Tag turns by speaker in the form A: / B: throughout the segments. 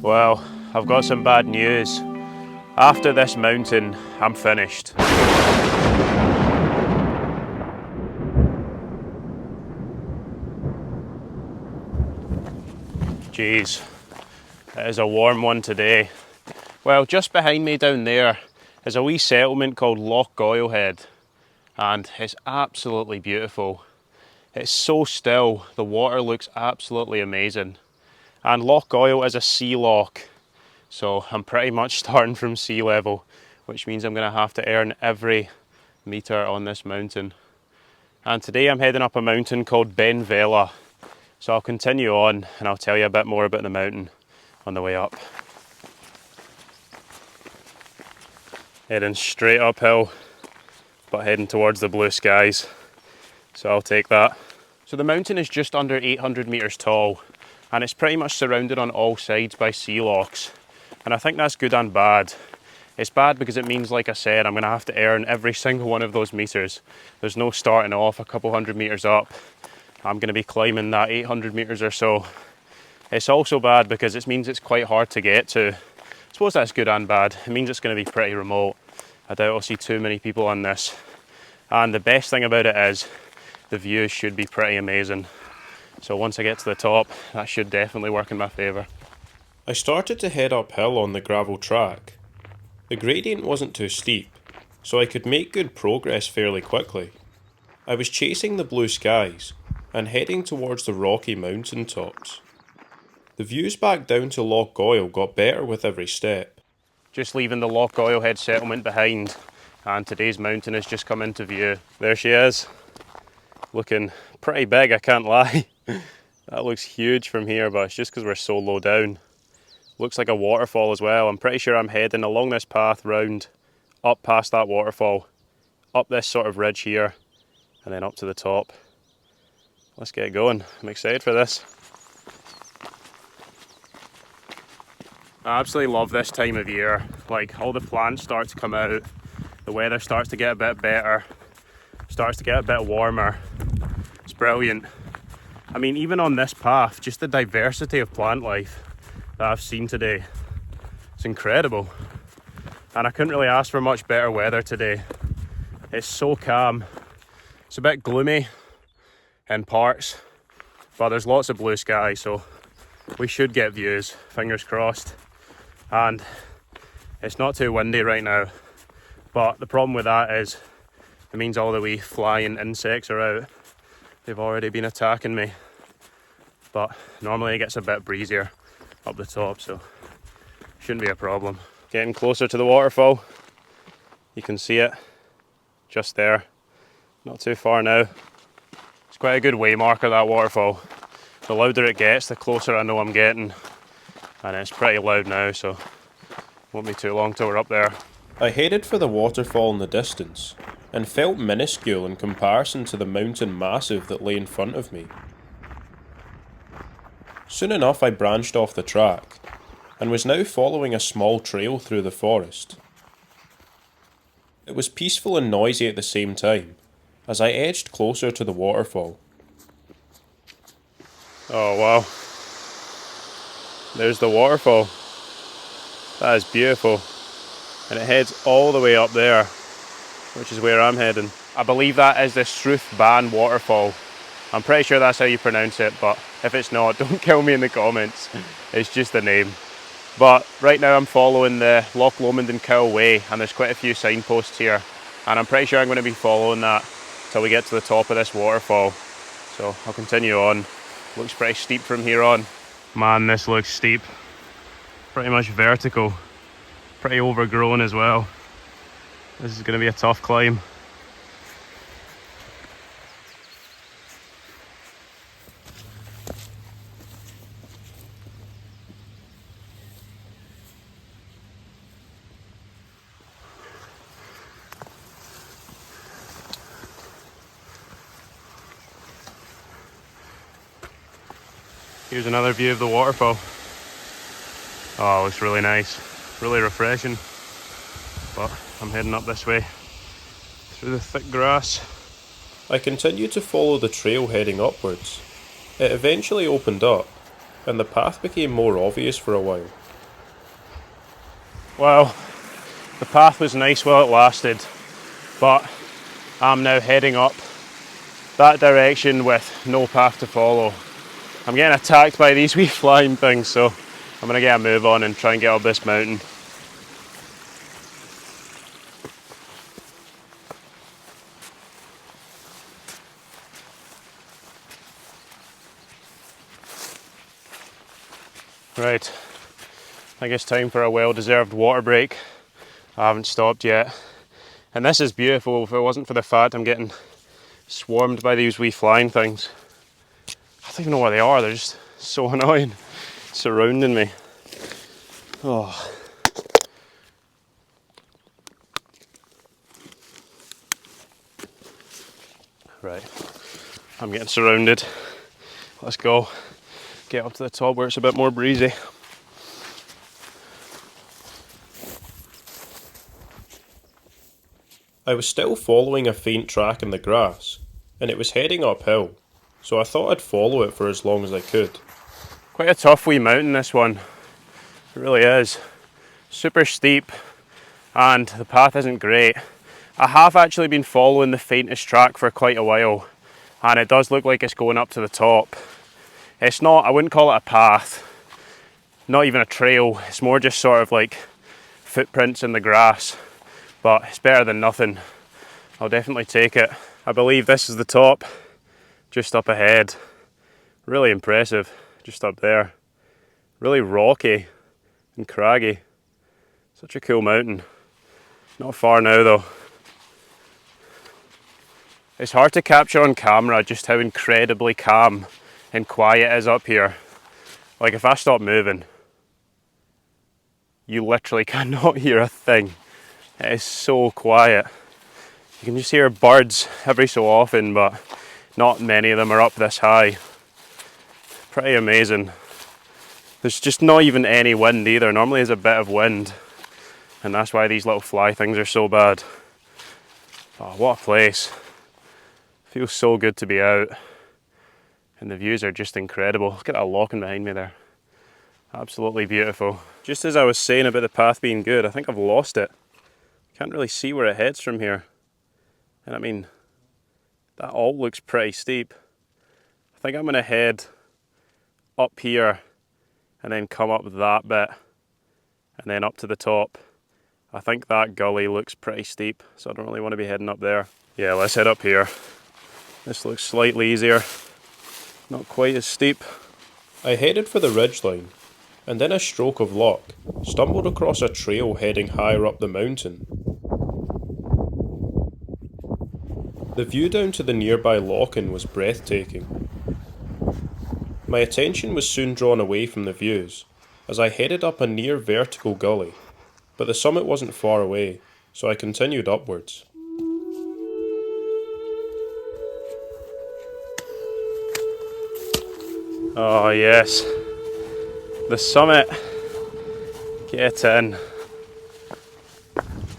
A: Well, I've got some bad news. After this mountain, I'm finished. Jeez, it is a warm one today. Well, just behind me down there is a wee settlement called Loch Goylehead, and it's absolutely beautiful. It's so still, the water looks absolutely amazing. And Loch Goyle is a sea loch, so I'm pretty much starting from sea level, which means I'm going to have to earn every metre on this mountain. And today I'm heading up a mountain called Ben Vela, so I'll continue on and I'll tell you a bit more about the mountain on the way up. Heading straight uphill, but heading towards the blue skies, so I'll take that. So the mountain is just under 800 metres tall, and it's pretty much surrounded on all sides by sea lochs, and I think that's good and bad. It's bad because it means, like I said, I'm going to have to earn every single one of those metres. There's no starting off a couple hundred metres up. I'm going to be climbing that 800 metres or so. It's also bad because it means it's quite hard to get to. I suppose that's good and bad. It means it's going to be pretty remote. I doubt I'll see too many people on this. And the best thing about it is the views should be pretty amazing. So once I get to the top, that should definitely work in my favour.
B: I started to head uphill on the gravel track. The gradient wasn't too steep, so I could make good progress fairly quickly. I was chasing the blue skies and heading towards the rocky mountain tops. The views back down to Loch Goyle got better with every step.
A: Just leaving the Loch Goylehead settlement behind, and today's mountain has just come into view. There she is, looking pretty big, I can't lie. That looks huge from here, but it's just because we're so low down. Looks like a waterfall as well. I'm pretty sure I'm heading along this path round, up past that waterfall, up this sort of ridge here, and then up to the top. Let's get going. I'm excited for this. I absolutely love this time of year. Like, all the plants start to come out, the weather starts to get a bit better, starts to get a bit warmer. It's brilliant. I mean, even on this path, just the diversity of plant life that I've seen today, it's incredible. And I couldn't really ask for much better weather today. It's so calm. It's a bit gloomy in parts, but there's lots of blue sky, so we should get views, fingers crossed. And it's not too windy right now, but the problem with that is it means all the wee flying insects are out. They've already been attacking me, but normally it gets a bit breezier up the top, so shouldn't be a problem. Getting closer to the waterfall, you can see it just there, not too far now. It's quite a good way marker, that waterfall. The louder it gets, the closer I know I'm getting, and it's pretty loud now, so won't be too long till we're up there.
B: I headed for the waterfall in the distance, and felt minuscule in comparison to the mountain massive that lay in front of me. Soon enough I branched off the track, and was now following a small trail through the forest. It was peaceful and noisy at the same time, as I edged closer to the waterfall.
A: Oh wow, there's the waterfall. That is beautiful, and it heads all the way up there, which is where I'm heading. I believe that is the Struth Ban waterfall. I'm pretty sure that's how you pronounce it, but if it's not, don't kill me in the comments. It's just the name. But right now I'm following the Loch Lomond and Cowl Way, and there's quite a few signposts here, and I'm pretty sure I'm going to be following that till we get to the top of this waterfall. So I'll continue on. Looks pretty steep from here on. Man, this looks steep. Pretty much vertical. Pretty overgrown as well. This is going to be a tough climb. Here's another view of the waterfall. Oh, it looks really nice, really refreshing. But I'm heading up this way through the thick grass.
B: I continued to follow the trail heading upwards. It eventually opened up, and the path became more obvious for a while.
A: Well, the path was nice while it lasted, but I'm now heading up that direction with no path to follow. I'm getting attacked by these wee flying things, so I'm gonna get a move on and try and get up this mountain. Right, I think it's time for a well-deserved water break. I haven't stopped yet. And this is beautiful. If it wasn't for the fact I'm getting swarmed by these wee flying things. I don't even know what they are, they're just so annoying, surrounding me. Oh. Right, I'm getting surrounded. Let's go. Get up to the top where it's a bit more breezy.
B: I was still following a faint track in the grass, and it was heading uphill, so I thought I'd follow it for as long as I could.
A: Quite a tough wee mountain, this one. It really is. Super steep, and the path isn't great. I have actually been following the faintest track for quite a while, and it does look like it's going up to the top. It's not, I wouldn't call it a path, not even a trail. It's more just sort of like footprints in the grass, but it's better than nothing. I'll definitely take it. I believe this is the top, just up ahead. Really impressive, just up there. Really rocky and craggy. Such a cool mountain. Not far now though. It's hard to capture on camera just how incredibly calm and quiet it is up here. Like if I stop moving, you literally cannot hear a thing. It is so quiet. You can just hear birds every so often, but not many of them are up this high. Pretty amazing. There's just not even any wind either. Normally there's a bit of wind, and that's why these little fly things are so bad. Oh, what a place. Feels so good to be out. And the views are just incredible. Look at that loching behind me there. Absolutely beautiful. Just as I was saying about the path being good, I think I've lost it. Can't really see where it heads from here. And I mean, that all looks pretty steep. I think I'm going to head up here and then come up that bit and then up to the top. I think that gully looks pretty steep, so I don't really want to be heading up there. Yeah, let's head up here. This looks slightly easier, not quite as steep.
B: I headed for the ridgeline, and in a stroke of luck, stumbled across a trail heading higher up the mountain. The view down to the nearby loch-in was breathtaking. My attention was soon drawn away from the views, as I headed up a near vertical gully, but the summit wasn't far away, so I continued upwards.
A: Oh yes, the summit. Get in.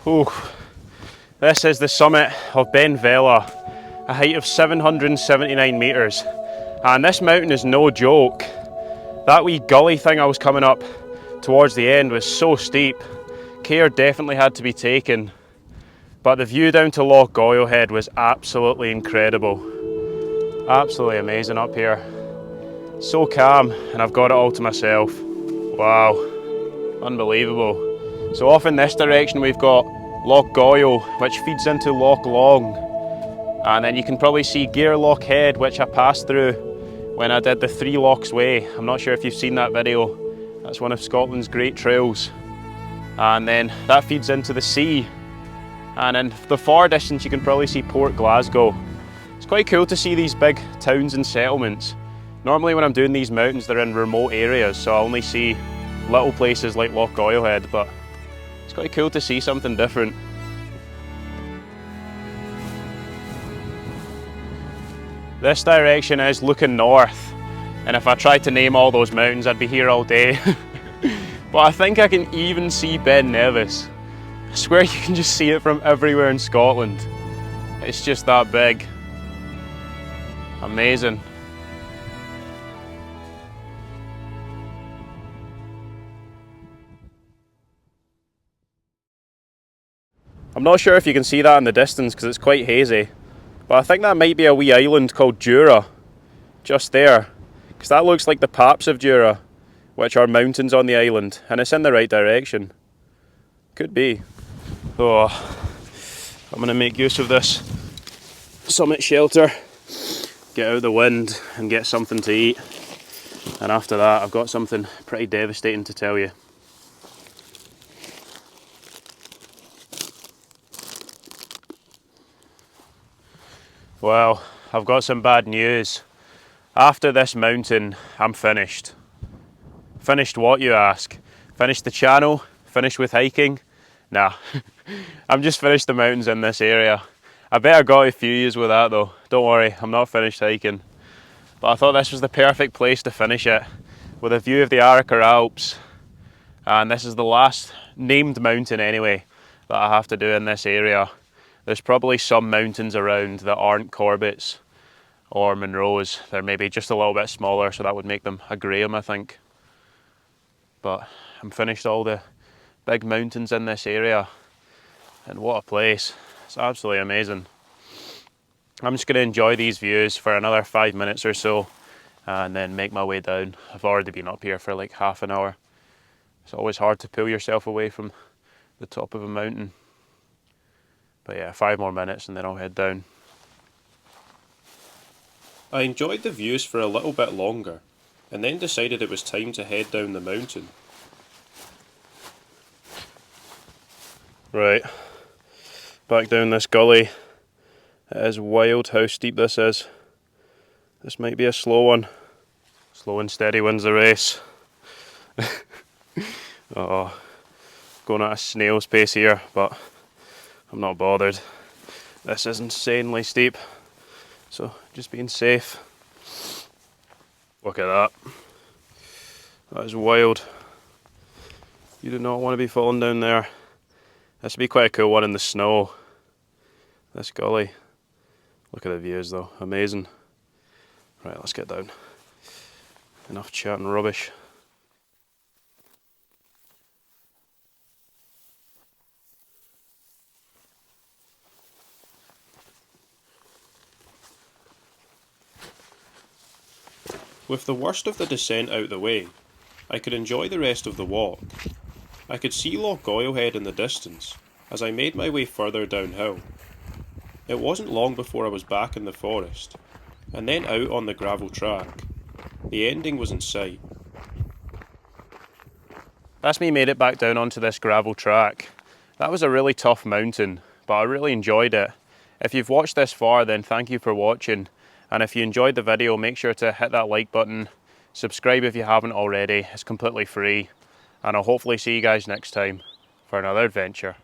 A: Ooh. This is the summit of Ben Vela, a height of 779 metres. And this mountain is no joke. That wee gully thing I was coming up towards the end was so steep. Care definitely had to be taken. But the view down to Loch Goyle Head was absolutely incredible. Absolutely amazing up here. So calm, and I've got it all to myself. Wow, unbelievable. So off in this direction we've got Loch Goyle, which feeds into Loch Long. And then you can probably see Gairloch Head, which I passed through when I did the Three Lochs Way. I'm not sure if you've seen that video. That's one of Scotland's great trails. And then that feeds into the sea. And in the far distance you can probably see Port Glasgow. It's quite cool to see these big towns and settlements. Normally when I'm doing these mountains they're in remote areas, so I only see little places like Loch Goyle Head, but it's quite cool to see something different. This direction is looking north, and if I tried to name all those mountains I'd be here all day. But I think I can even see Ben Nevis. I swear you can just see it from everywhere in Scotland. It's just that big. Amazing. I'm not sure if you can see that in the distance because it's quite hazy, but I think that might be a wee island called Jura, just there, because that looks like the Paps of Jura, which are mountains on the island, and it's in the right direction. Could be. Oh, I'm going to make use of this summit shelter, get out of the wind and get something to eat, and after that I've got something pretty devastating to tell you. Well, I've got some bad news. After this mountain, I'm finished. Finished what, you ask? Finished the channel? Finished with hiking? Nah, I'm just finished the mountains in this area. I bet I got a few years with that though. Don't worry, I'm not finished hiking. But I thought this was the perfect place to finish it, with a view of the Arrochar Alps. And this is the last named mountain anyway that I have to do in this area. There's probably some mountains around that aren't Corbett's or Monroe's. They're maybe just a little bit smaller, so that would make them a Graham, I think. But I'm finished all the big mountains in this area, and what a place. It's absolutely amazing. I'm just going to enjoy these views for another 5 minutes or so and then make my way down. I've already been up here for like half an hour. It's always hard to pull yourself away from the top of a mountain. But yeah, 5 more minutes and then I'll head down.
B: I enjoyed the views for a little bit longer, and then decided it was time to head down the mountain.
A: Right, back down this gully. It is wild how steep this is. This might be a slow one. Slow and steady wins the race. Oh, going at a snail's pace here, but I'm not bothered. This is insanely steep, so just being safe. Look at that. That is wild. You do not want to be falling down there. This would be quite a cool one in the snow. This gully. Look at the views though, amazing. Right, let's get down. Enough chatting rubbish.
B: With the worst of the descent out the way, I could enjoy the rest of the walk. I could see Loch Goilhead in the distance as I made my way further downhill. It wasn't long before I was back in the forest, and then out on the gravel track. The ending was in sight.
A: That's me made it back down onto this gravel track. That was a really tough mountain, but I really enjoyed it. If you've watched this far, then thank you for watching. And if you enjoyed the video, make sure to hit that like button. Subscribe if you haven't already, it's completely free. And I'll hopefully see you guys next time for another adventure.